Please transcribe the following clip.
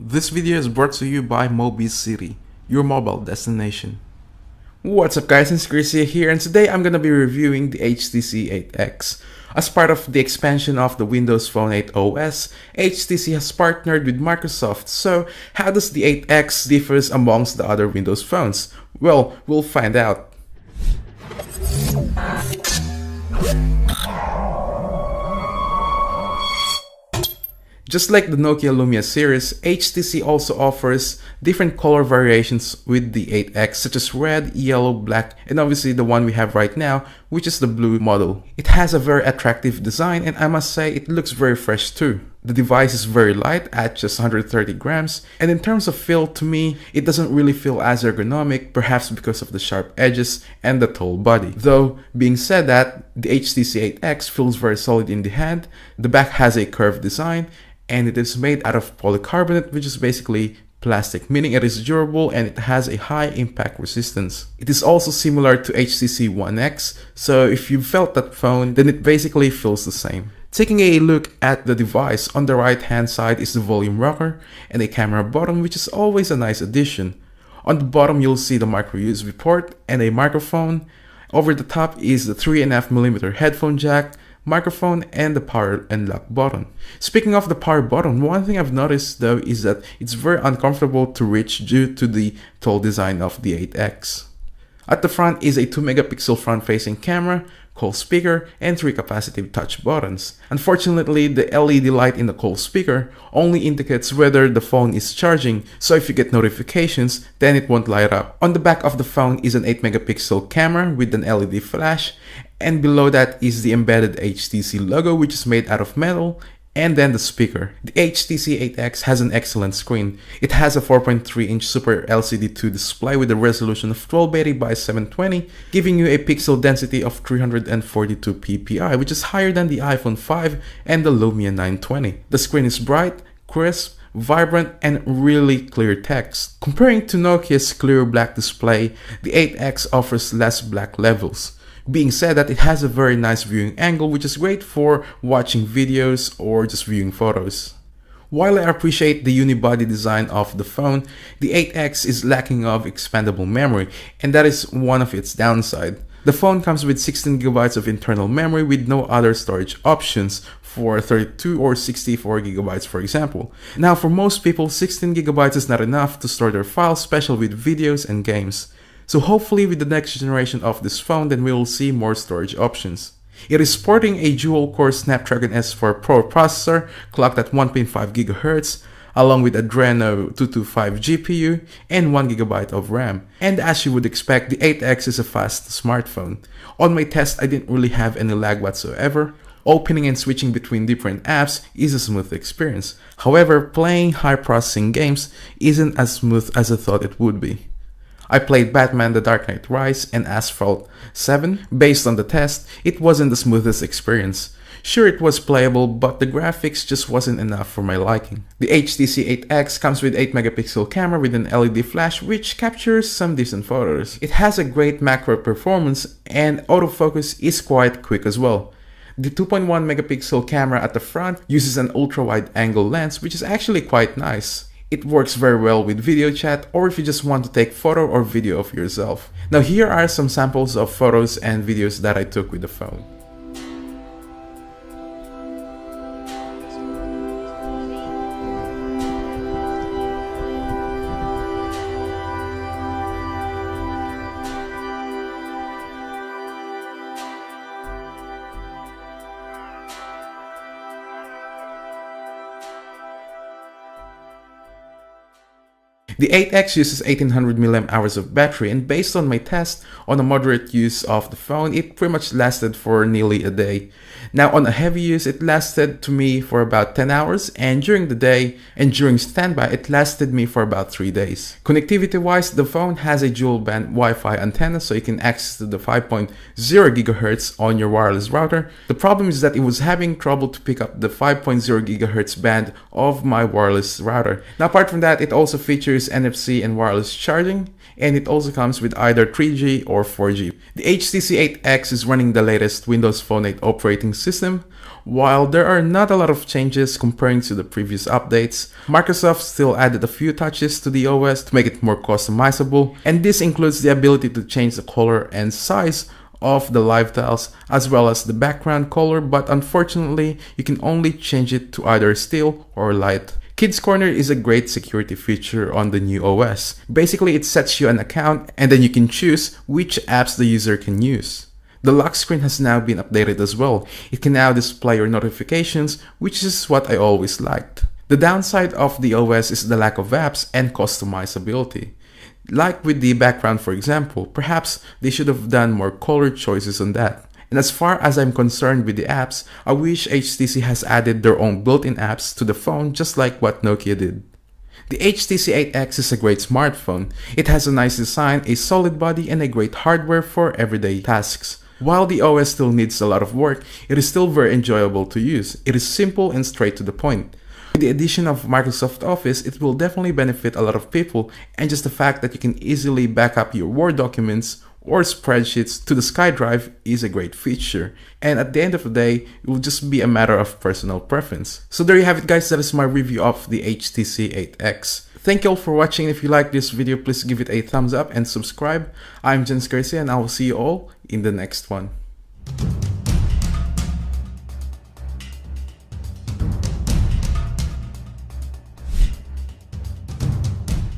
This video is brought to you by Mobicity, your mobile destination. What's up guys, it's Chrissy here, and today I'm gonna be reviewing the HTC 8X. As part of the expansion of the Windows Phone 8 OS, HTC has partnered with Microsoft. So how does the 8X differs amongst the other Windows phones? Well, we'll find out. Just like the Nokia Lumia series, HTC also offers different color variations with the 8X, such as red, yellow, black, and obviously the one we have right now, which is the blue model. It has a very attractive design, and I must say it looks very fresh too. The device is very light at just 130 grams, and in terms of feel, to me, it doesn't really feel as ergonomic, perhaps because of the sharp edges and the tall body. Though, being said that, the HTC 8X feels very solid in the hand. The back has a curved design, and it is made out of polycarbonate, which is basically plastic, meaning it is durable and it has a high impact resistance. It is also similar to HTC One X, so if you felt that phone, then it basically feels the same. Taking a look at the device, on the right hand side is the volume rocker and a camera button, which is always a nice addition. On the bottom you'll see the micro USB port and a microphone. Over the top is the 3.5mm headphone jack, microphone, and the power and lock button. Speaking of the power button, one thing I've noticed though is that it's very uncomfortable to reach due to the tall design of the 8X. At the front is a 2-megapixel front-facing camera, call speaker, and 3 capacitive touch buttons. Unfortunately, the LED light in the call speaker only indicates whether the phone is charging, so if you get notifications, then it won't light up. On the back of the phone is an 8-megapixel camera with an LED flash, and below that is the embedded HTC logo, which is made out of metal, and then the speaker. The HTC 8X has an excellent screen. It has a 4.3-inch Super LCD2 display with a resolution of 1280 by 720, giving you a pixel density of 342 ppi, which is higher than the iPhone 5 and the Lumia 920. The screen is bright, crisp, vibrant, and really clear text. Comparing to Nokia's clear black display, the 8X offers less black levels. Being said that, it has a very nice viewing angle, which is great for watching videos or just viewing photos. While I appreciate the unibody design of the phone, the 8X is lacking of expandable memory, and that is one of its downside. The phone comes with 16GB of internal memory with no other storage options for 32 or 64GB, for example. Now, for most people, 16GB is not enough to store their files, especially with videos and games. So hopefully with the next generation of this phone, then we will see more storage options. It is sporting a dual-core Snapdragon S4 Pro processor clocked at 1.5 GHz, along with Adreno 225 GPU and 1GB of RAM. And as you would expect, the 8X is a fast smartphone. On my test, I didn't really have any lag whatsoever. Opening and switching between different apps is a smooth experience. However, playing high processing games isn't as smooth as I thought it would be. I played Batman: The Dark Knight Rises and Asphalt 7. Based on the test, it wasn't the smoothest experience. Sure, it was playable, but the graphics just wasn't enough for my liking. The HTC 8X comes with 8-megapixel camera with an LED flash, which captures some decent photos. It has a great macro performance, and autofocus is quite quick as well. The 2.1-megapixel camera at the front uses an ultra-wide angle lens, which is actually quite nice. It works very well with video chat, or if you just want to take photo or video of yourself. Now here are some samples of photos and videos that I took with the phone. The 8X uses 1800 mAh of battery, and based on my test, on a moderate use of the phone, it pretty much lasted for nearly a day. Now on a heavy use, it lasted to me for about 10 hours, and during the day and during standby, it lasted me for about 3 days. Connectivity wise, the phone has a dual band Wi-Fi antenna, so you can access the 5.0 GHz on your wireless router. The problem is that it was having trouble to pick up the 5.0 GHz band of my wireless router. Now apart from that, it also features NFC and wireless charging, and it also comes with either 3G or 4G. The HTC 8X is running the latest Windows Phone 8 operating system. While there are not a lot of changes comparing to the previous updates, Microsoft still added a few touches to the OS to make it more customizable, and this includes the ability to change the color and size of the live tiles as well as the background color, but unfortunately you can only change it to either still or light. Kids Corner is a great security feature on the new OS. Basically, it sets you an account and then you can choose which apps the user can use. The lock screen has now been updated as well. It can now display your notifications, which is what I always liked. The downside of the OS is the lack of apps and customizability. Like with the background, for example, perhaps they should have done more color choices on that. And as far as I'm concerned with the apps, I wish HTC has added their own built-in apps to the phone just like what Nokia did. The HTC 8X is a great smartphone. It has a nice design, a solid body, and a great hardware for everyday tasks. While the OS still needs a lot of work, it is still very enjoyable to use. It is simple and straight to the point. With the addition of Microsoft Office, it will definitely benefit a lot of people, and just the fact that you can easily back up your Word documents or spreadsheets to the SkyDrive is a great feature. And at the end of the day, it will just be a matter of personal preference. So there you have it guys, that is my review of the HTC 8X. Thank you all for watching. If you like this video, please give it a thumbs up and subscribe. I'm Jens Garcia and I will see you all in the next one.